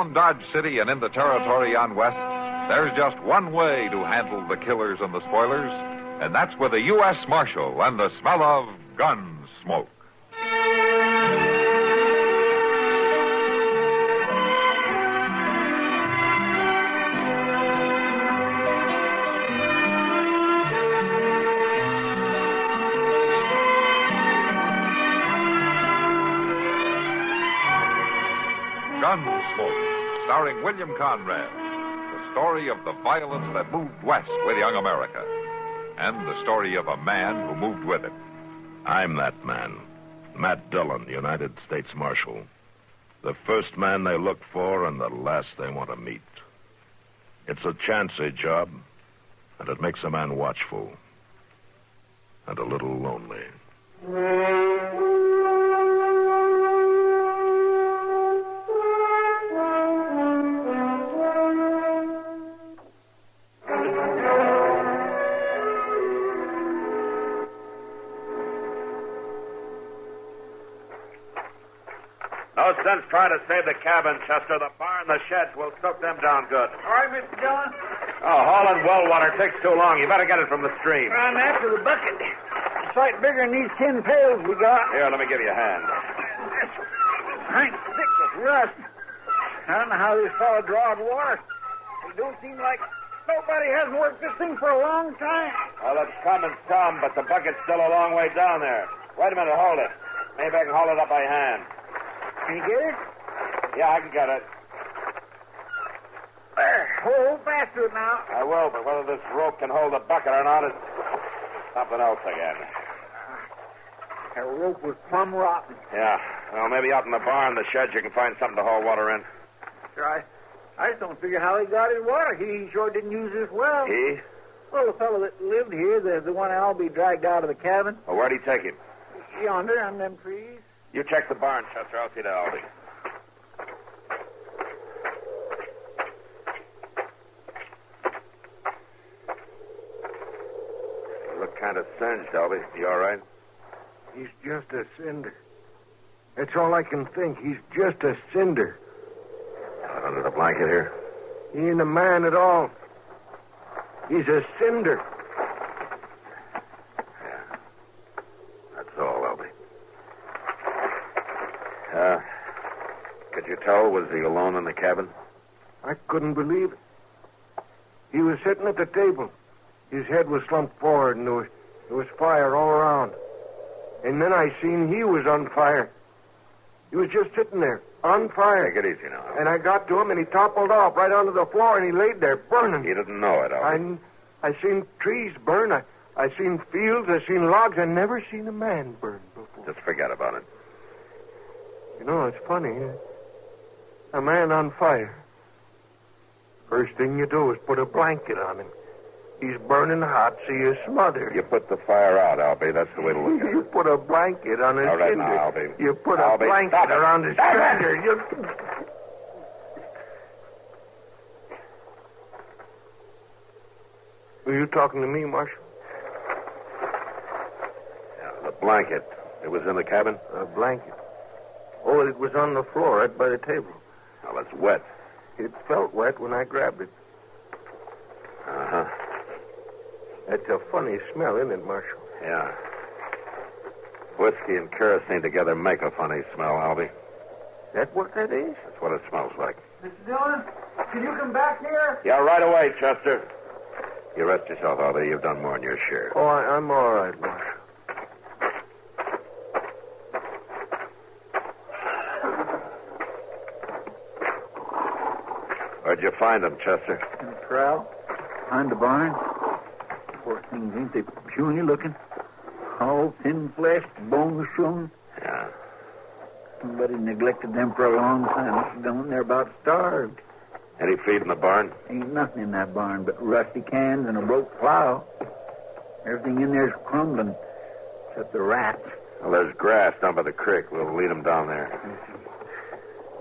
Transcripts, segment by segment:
around Dodge City and in the territory on west, there's just one way to handle the killers and the spoilers, and that's with a U.S. Marshal and the smell of gun smoke. Gunsmoke, starring William Conrad. The story of the violence that moved west with young America. And the story of a man who moved with it. I'm that man. Matt Dillon, United States Marshal. The first man they look for and the last they want to meet. It's a chancy job, and it makes a man watchful. And a little lonely. No sense trying to save the cabin, Chester. The barn, the sheds will soak them down good. All right, Mr. Dillon. Oh, hauling well water takes too long. You better get it from the stream. I'm after the bucket. It's a sight bigger than these 10 pails we got. Here, let me give you a hand. I'm thick with rust. I don't know how this fellow drawed water. It don't seem like nobody hasn't worked this thing for a long time. Well, it's coming some, but the bucket's still a long way down there. Wait a minute, hold it. Maybe I can haul it up by hand. Can you get it? Yeah, I can get it. There. Hold fast to it now. I will, but whether this rope can hold the bucket or not is something else again. That rope was plumb rotten. Yeah. Well, maybe out in the barn, the sheds, you can find something to haul water in. Sure, I just don't figure how he got his water. He sure didn't use this well. He? Well, the fellow that lived here, the one Albie dragged out of the cabin. Well, where'd he take him? Yonder on them trees. You check the barn, Chester. I'll see to Albie. You look kind of singed, Albie. You all right? He's just a cinder. That's all I can think. He's just a cinder. Out under the blanket here? He ain't a man at all. He's a cinder. Yeah. That's all, Albie. Could you tell, was he alone in the cabin? I couldn't believe it. He was sitting at the table. His head was slumped forward, and there was fire all around. And then I seen he was on fire. He was just sitting there, on fire. Take it easy now. And I got to him, and he toppled off right onto the floor, and he laid there, burning. He didn't know it, Albie. I seen trees burn. I seen fields. I seen logs. I never seen a man burn before. Just forget about it. You know, it's funny. A man on fire. First thing you do is put a blanket on him. He's burning hot, so you smother. You put the fire out, Albie. That's the way to look at it. You put a blanket on his All right cinder. now, Albie. You put Albie, a blanket stop it. around his Stop it. cinder. Were you talking to me, Marshal? Yeah, the blanket. It was in the cabin? A blanket. Oh, it was on the floor right by the table. Well, it's wet. It felt wet when I grabbed it. Uh-huh. That's a funny smell, isn't it, Marshal? Yeah. Whiskey and kerosene together make a funny smell, Albie. That what that is? That's what it smells like. Mr. Dillon, can you come back here? Yeah, right away, Chester. You rest yourself, Albie. You've done more than your share. Oh, I'm all right, Marshal. Where'd you find him, Chester? In the corral, behind the barn. Poor things, ain't they puny looking? All thin-fleshed, bones showing. Yeah. Somebody neglected them for a long time. Mr. Dillon, they're about starved. Any feed in the barn? Ain't nothing in that barn but rusty cans and a broke plow. Everything in there's crumbling, except the rats. Well, there's grass down by the creek. We'll lead them down there.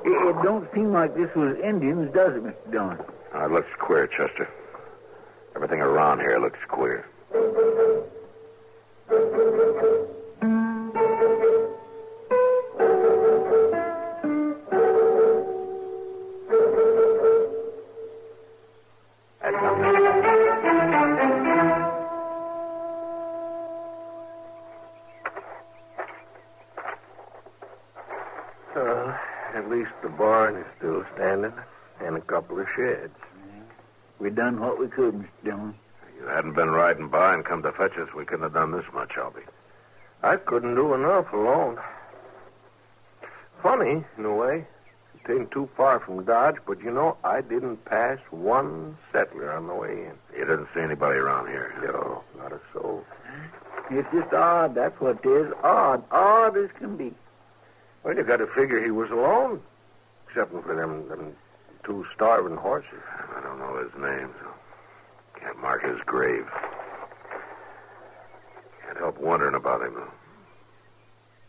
It don't seem like this was Indians, does it, Mr. Dillon? Oh, it looks queer, Chester. Everything around here looks queer. At least the barn is still standing, and a couple of sheds. We done what we could, Mr. Dillon. You hadn't been riding by and come to fetch us, we couldn't have done this much, Albie. I couldn't do enough alone. Funny, in a way. It ain't too far from Dodge, but I didn't pass one settler on the way in. You didn't see anybody around here? No, not a soul. It's just odd, that's what it is. Odd. Odd as can be. Well, you got to figure he was alone, except for them two starving horses. I don't know his name, so can't mark his grave. Can't help wondering about him, though.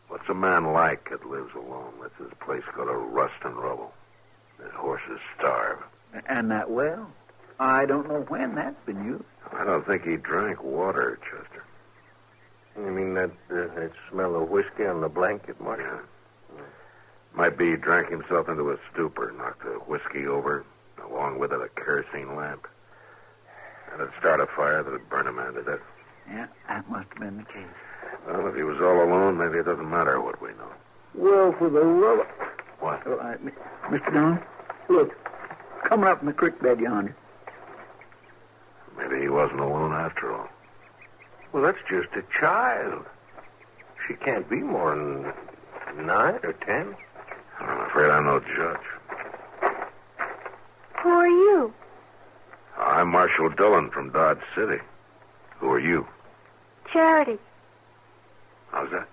What's a man like that lives alone, lets his place go to rust and rubble, his horses starve? And that well? I don't know when that's been used. I don't think he drank water, Chester. You mean that smell of whiskey on the blanket, Mark? Yeah. Might be he drank himself into a stupor, knocked the whiskey over, along with it a kerosene lamp. And it'd start a fire that'd burn a man to death. Yeah, that must have been the case. Well, if he was all alone, maybe it doesn't matter what we know. Well, for the love... What? Mr. Dillon, look. Coming up in the creek bed yonder. Maybe he wasn't alone after all. Well, that's just a child. She can't be more than 9 or 10. I'm afraid I'm no judge. Who are you? I'm Marshal Dillon from Dodge City. Who are you? Charity. How's that?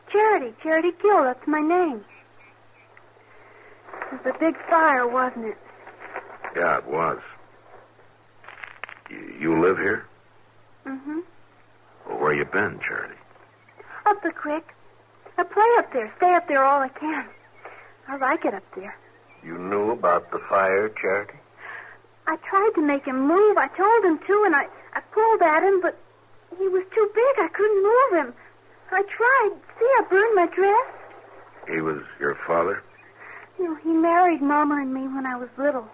Charity Gill, that's my name. It was a big fire, wasn't it? Yeah, it was. You live here? Mm-hmm. Well, where you been, Charity? Up the creek. I play up there, stay up there all I can. I like it up there. You knew about the fire, Charity? I tried to make him move. I told him to, and I pulled at him, but he was too big. I couldn't move him. I tried. See, I burned my dress. He was your father? He married Mama and me when I was little.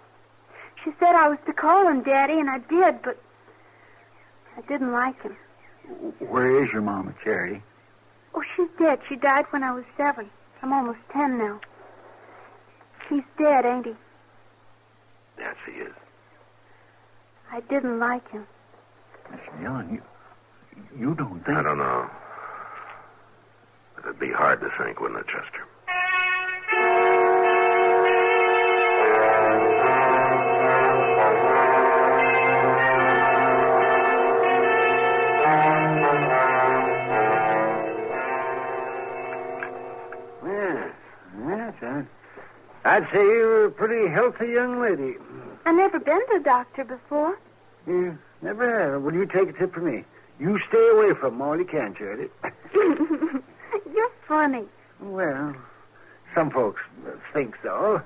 She said I was to call him Daddy, and I did, but I didn't like him. Where is your mama, Charity? Oh, she's dead. She died when I was 7. I'm almost 10 now. He's dead, ain't he? Yes, he is. I didn't like him. Mr. Dillon, you don't think... I don't know. But it'd be hard to think, wouldn't it, Chester? I'd say you're a pretty healthy young lady. I've never been to a doctor before. You never have. Well, you take a tip from me. You stay away from them all you can, Charity. You're funny. Well, some folks think so.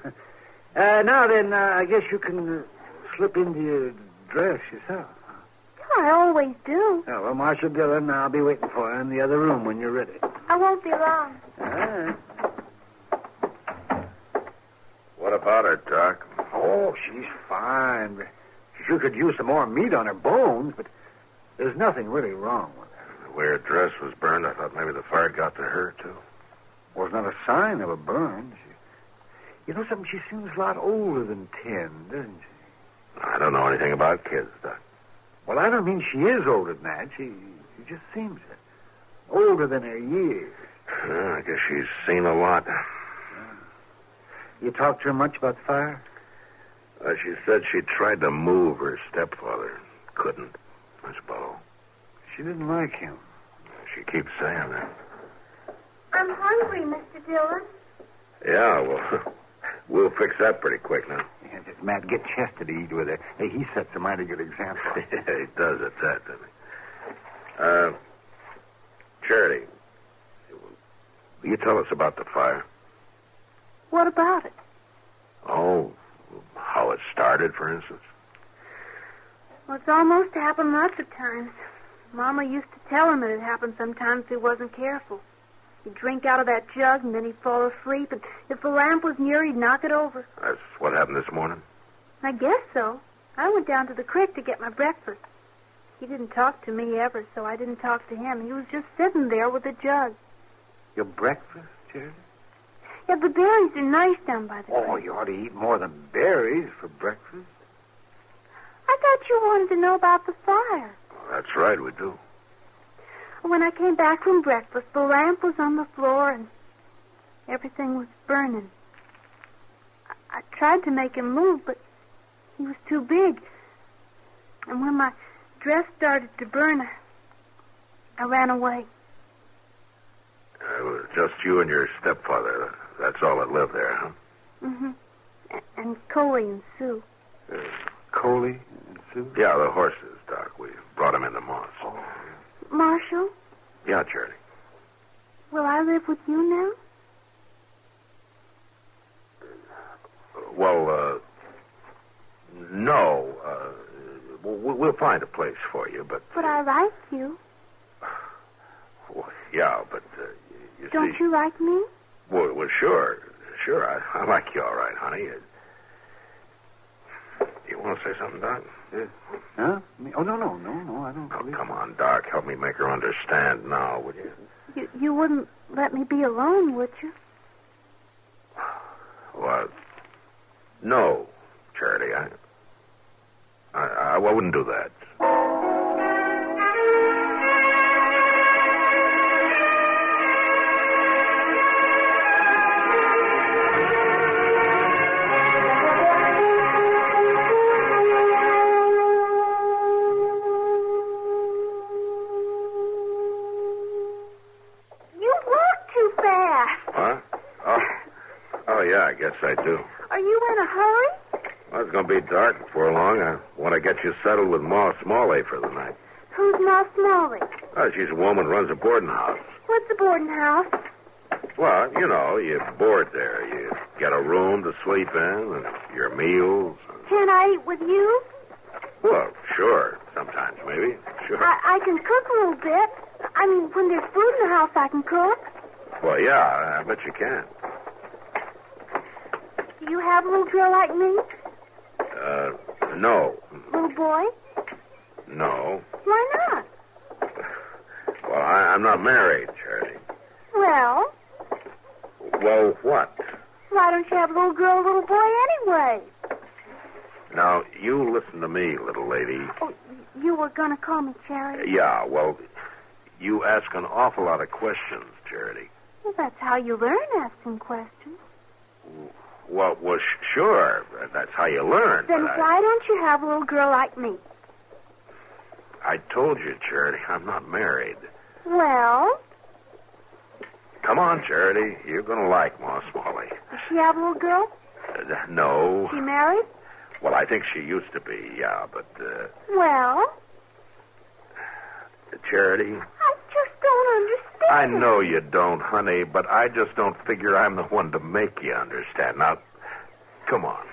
Now then, I guess you can slip into your dress yourself. I always do. Oh, well, Marshal Dillon, I'll be waiting for you in the other room when you're ready. I won't be long. All right. What about her, Doc? Oh, she's fine. She sure could use some more meat on her bones, but there's nothing really wrong with her. The way her dress was burned, I thought maybe the fire got to her, too. Was not a sign of a burn. You know something? She seems a lot older than 10, doesn't she? I don't know anything about kids, Doc. Well, I don't mean she is older than that. She just seems older than her years. I guess she's seen a lot. You talked to her much about the fire? She said she tried to move her stepfather. Couldn't, I suppose. She didn't like him. She keeps saying that. I'm hungry, Mr. Dillon. Yeah, well, we'll fix that pretty quick now. Yeah, just Matt, get Chester to eat with her. Hey, he sets a mighty good example. Yeah, he does at that, doesn't he? Charity, will you tell us about the fire? What about it? Oh, how it started, for instance? Well, it's almost happened lots of times. Mama used to tell him it happened sometimes if he wasn't careful. He'd drink out of that jug, and then he'd fall asleep, and if the lamp was near, he'd knock it over. That's what happened this morning? I guess so. I went down to the creek to get my breakfast. He didn't talk to me ever, so I didn't talk to him. He was just sitting there with a jug. Your breakfast, Charity? Yeah, the berries are nice down by the creek. Oh, you ought to eat more than berries for breakfast. I thought you wanted to know about the fire. Well, that's right, we do. When I came back from breakfast, the lamp was on the floor and everything was burning. I tried to make him move, but he was too big. And when my dress started to burn, I ran away. It was just you and your stepfather. That's all that lived there, huh? Mm-hmm. And Coley and Sue. Coley and Sue? Yeah, the horses, Doc. We brought them into Moss. Oh. Marshall, Yeah, Charity. will I live with you now? Well, no. We'll find a place for you, but... But I like you. Well, yeah, but you Don't see... you like me? Well, sure. Sure, I like you all right, honey. You want to say something, Doc? Yeah. Huh? Oh, no, I don't. Oh, come on, Doc. Help me make her understand now, would you? You wouldn't let me be alone, would you? Well, no, Charity. I wouldn't do that. Yeah, I guess I do. Are you in a hurry? Well, it's going to be dark before long. I want to get you settled with Ma Smalley for the night. Who's Ma Smalley? Oh, she's a woman who runs a boarding house. What's a boarding house? Well, you know, you board there. You get a room to sleep in and your meals. Can I eat with you? Well, sure. Sometimes, maybe. Sure. I can cook a little bit. I mean, when there's food in the house, I can cook. Well, yeah, I bet you can. Do you have a little girl like me? No. Little boy? No. Why not? Well, I'm not married, Charity. Well? Well, what? Why don't you have a little girl, little boy anyway? Now, you listen to me, little lady. Oh, you were going to call me Charity? Yeah, well, you ask an awful lot of questions, Charity. Well, that's how you learn asking questions. Well, sure. That's how you learn. Then why don't you have a little girl like me? I told you, Charity, I'm not married. Well? Come on, Charity. You're going to like Ma Smalley. Does she have a little girl? No. She married? Well, I think she used to be, yeah, but... Well? Charity? I just don't understand. I know you don't, honey, but I just don't figure I'm the one to make you understand. Now, come on.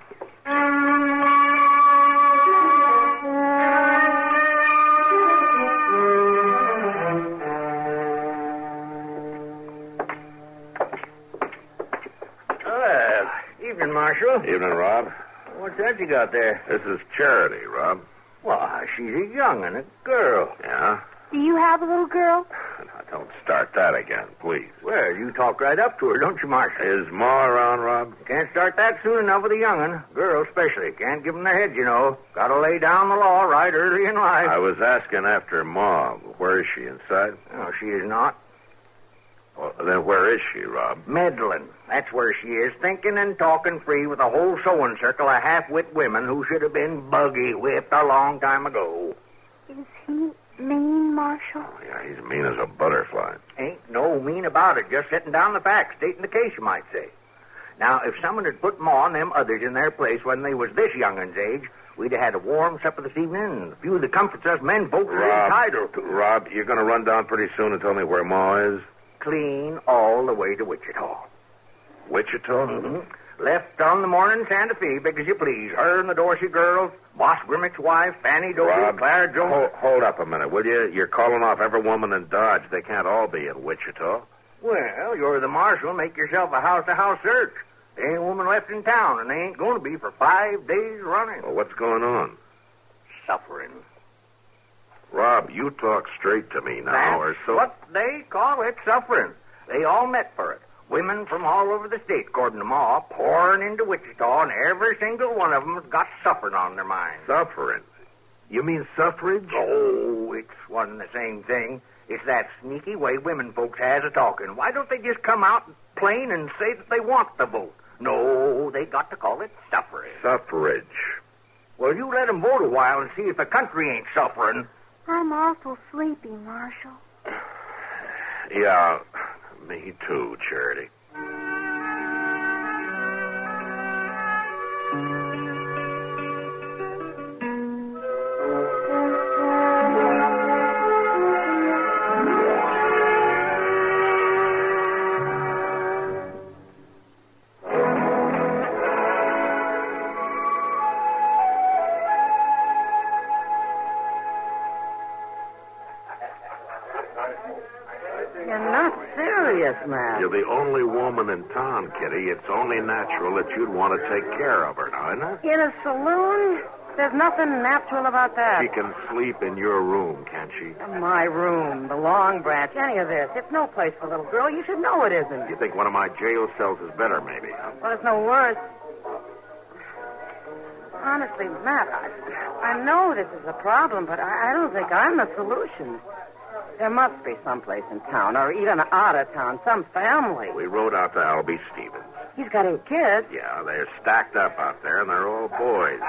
Evening, Marshal. Evening, Rob. What's that you got there? This is Charity, Rob. Why, she's a young'un, a girl. Yeah? Do you have a little girl? Now, don't start that again, please. Well, you talk right up to her, don't you, Marshal? Is Ma around, Rob? Can't start that soon enough with a young'un. Girls especially. Can't give them their heads, you know. Got to lay down the law right early in life. I was asking after Ma. Where is she, inside? No, she is not. Well, then where is she, Rob? Meddling. That's where she is, thinking and talking free with a whole sewing circle of half-wit women who should have been buggy-whipped a long time ago. Is he mean, Marshal? Oh, yeah, he's mean as a butterfly. Ain't no mean about it, just setting down the facts, stating the case, you might say. Now, if someone had put Ma and them others in their place when they was this young'un's age, we'd have had a warm supper this evening and a few of the comforts us men folks are entitled to. Rob, you're going to run down pretty soon and tell me where Ma is? Clean all the way to Wichita. Wichita? Mm-hmm. Left on the morning Santa Fe, big as you please. Her and the Dorsey girls, Boss Grimmick's wife, Fanny Dorsey, Rob, Clara Jones. Hold up a minute, will you? You're calling off every woman in Dodge. They can't all be in Wichita. Well, you're the marshal. Make yourself a house-to-house search. There ain't a woman left in town, and they ain't going to be for 5 days running. Well, what's going on? Bob, you talk straight to me now, or so... What they call it suffering. They all met for it. Women from all over the state, according to Ma, pouring into Wichita, and every single one of them's got suffering on their minds. Suffering? You mean suffrage? Oh, it's one and the same thing. It's that sneaky way women folks has of talking. Why don't they just come out plain and say that they want the vote? No, they got to call it suffrage. Suffrage. Well, you let them vote a while and see if the country ain't suffering. I'm awful sleepy, Marshal. Yeah, me too, Charity. Man. You're the only woman in town, Kitty. It's only natural that you'd want to take care of her now, isn't it? In a saloon? There's nothing natural about that. She can sleep in your room, can't she? My room, the Long Branch, any of this. It's no place for a little girl. You should know it isn't. You think one of my jail cells is better, maybe, huh? Well, it's no worse. Honestly, Matt, I know this is a problem, but I don't think I'm the solution. There must be someplace in town, or even out of town, some family. We rode out to Albie Stevens. He's got 8 kids. Yeah, they're stacked up out there, and they're all boys.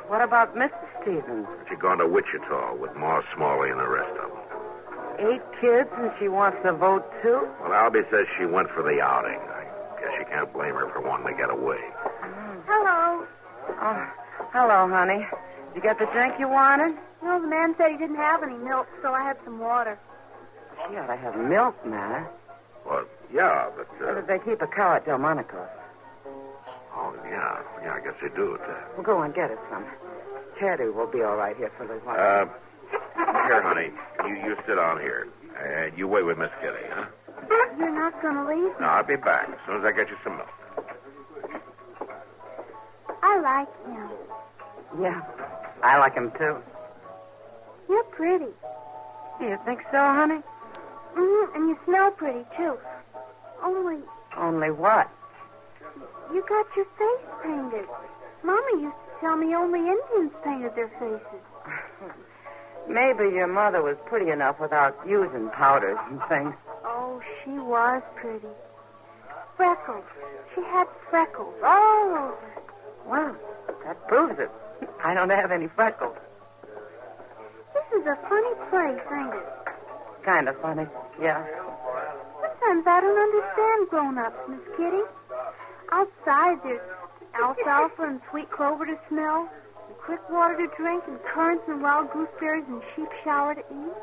What about Mrs. Stevens? She's gone to Wichita with Ma Smalley and the rest of them. 8 kids, and she wants to vote, too? Well, Albie says she went for the outing. I guess you can't blame her for wanting to get away. Hello. Oh, hello, honey. Did you get the drink you wanted? No, the man said he didn't have any milk, so I had some water. She ought to have milk, Matt. Well, yeah, but... They keep a cow at Delmonico's. Oh, yeah. Yeah, I guess they do. Well, go and get us some. Charity will be all right here for a little while. Here, honey. You sit down here. And you wait with Miss Kitty, huh? You're not going to leave? No, I'll be back as soon as I get you some milk. I like him. Yeah, I like him, too. You're pretty. Do you think so, honey? Mm-hmm, and you smell pretty, too. Only what? You got your face painted. Mama used to tell me only Indians painted their faces. Maybe your mother was pretty enough without using powders and things. Oh, she was pretty. Freckles. She had freckles all over. Well, that proves it. I don't have any freckles. This is a funny place, ain't it? Kind of funny, yeah. Sometimes I don't understand grown-ups, Miss Kitty. Outside, there's alfalfa and sweet clover to smell, and quick water to drink, and currants and wild gooseberries and sheep shower to eat.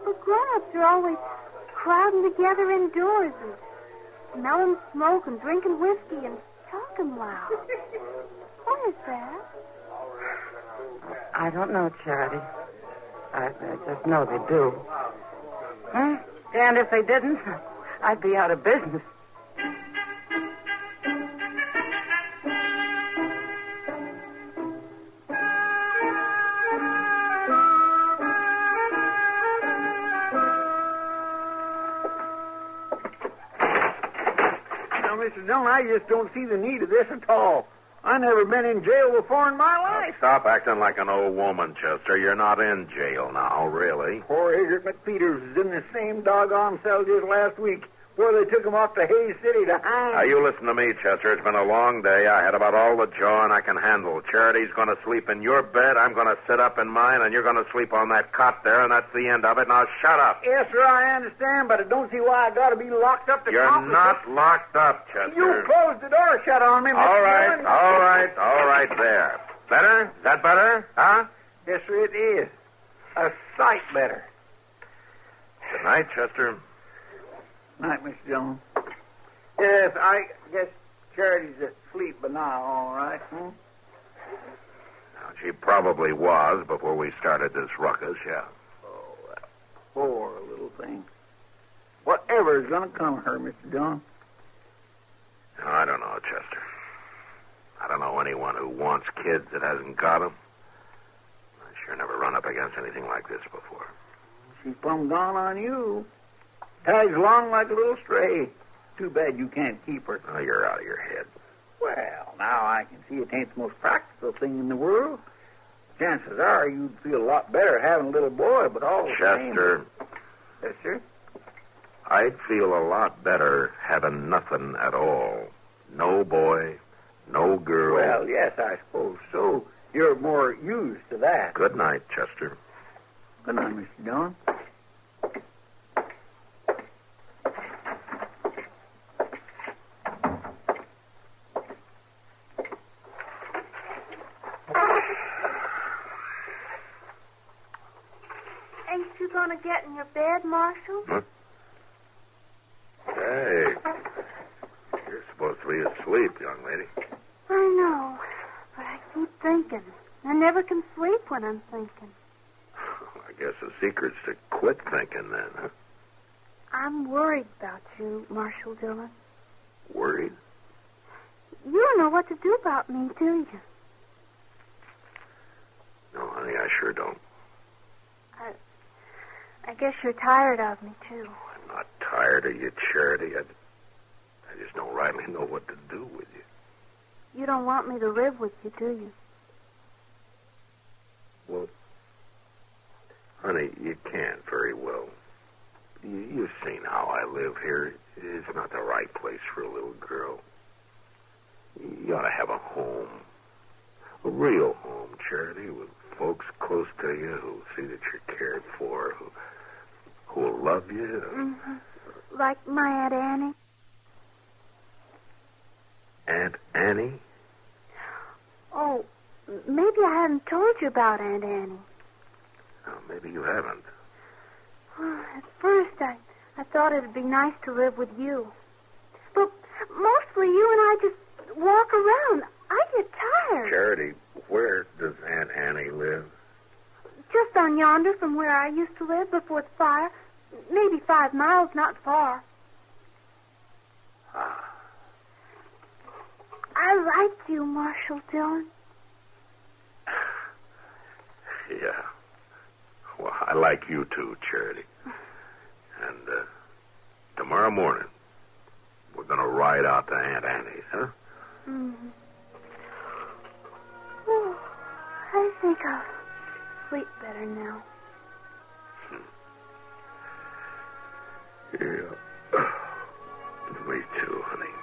But grown-ups are always crowding together indoors and smelling smoke and drinking whiskey and talking loud. What is that? I don't know, Charity. I just know they do. And if they didn't, I'd be out of business. Now, Mr. Dillon, I just don't see the need of this at all. I never been in jail before in my life. Stop acting like an old woman, Chester. You're not in jail now, really. Poor Igor McPeters was in the same doggone cell just last week where they took him off to Hayes City to hang. Now, you listen to me, Chester. It's been a long day. I had about all the jawing I can handle. Charity's going to sleep in your bed. I'm going to sit up in mine, and you're going to sleep on that cot there, and that's the end of it. Now, shut up. Yes, sir, I understand, but I don't see why I got to be locked up to You're accomplish not it. locked up, Chester. You closed the door shut on me, Mr. Dillon. All right, there. Better? Is that better? Huh? Yes, sir, it is. A sight better. Good night, Chester. Night, Mr. Dillon. Yes, I guess Charity's asleep by now, all right. Now, she probably was before we started this ruckus, yeah. Oh, that poor little thing. Whatever is going to come of her, Mr. Dillon? I don't know, Chester. I don't know anyone who wants kids that hasn't got them. I sure never run up against anything like this before. She's plumb gone on you. Tags along like a little stray. Too bad you can't keep her. Oh, you're out of your head. Well, now I can see it ain't the most practical thing in the world. Chances are you'd feel a lot better having a little boy, but all the same... Chester. Yes, sir? I'd feel a lot better having nothing at all. No boy, no girl. Well, yes, I suppose so. You're more used to that. Good night, Chester. Good night, Mr. Dillon. Ain't you gonna get in your bed, Marshal? Huh? Hey, you're supposed to be asleep, young lady. I know, but I keep thinking. I never can sleep when I'm thinking. I guess the secret's to quit thinking then, huh? I'm worried about you, Marshal Dillon. Worried? You don't know what to do about me, do you? No, honey, I sure don't. I guess you're tired of me, too. I'm not tired of you, Charity. I just don't rightly know what to do with you. You don't want me to live with you, do you? Well, honey, you can't very well. You've seen how I live here. It's not the right place for a little girl. You ought to have a home. A real home, Charity, with folks close to you who see that you're cared for, who will love you. Mm-hmm. Like my Aunt Annie. Aunt Annie? Oh, maybe I haven't told you about Aunt Annie. Oh, maybe you haven't. At first, I thought it'd be nice to live with you. But mostly you and I just walk around. I get tired. Charity, where does Aunt Annie live? Just on yonder from where I used to live before the fire. Maybe 5 miles, not far. I like you, Marshal Dillon. Yeah. Well, I like you too, Charity. And tomorrow morning, we're going to ride out to Aunt Annie's, huh? Mm-hmm. Oh, I think I'll sleep better now. Yeah. Me too, honey.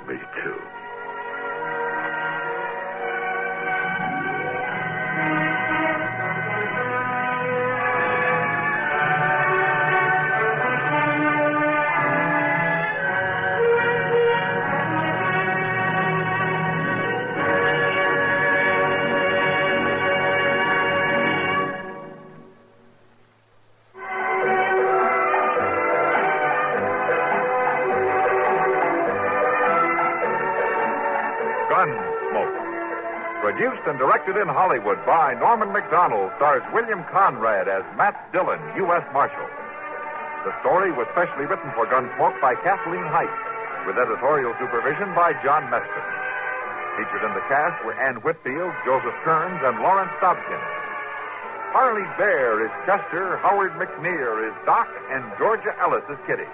Me too. Gunsmoke. Produced and directed in Hollywood by Norman Macdonald, stars William Conrad as Matt Dillon, U.S. Marshal. The story was specially written for Gunsmoke by Kathleen Height, with editorial supervision by John Meston. Featured in the cast were Ann Whitfield, Joseph Kearns, and Lawrence Dobkin. Harley Bear is Chester, Howard McNear is Doc, and Georgia Ellis is Kitty.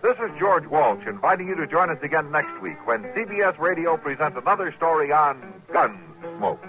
This is George Walsh inviting you to join us again next week when CBS Radio presents another story on Gunsmoke.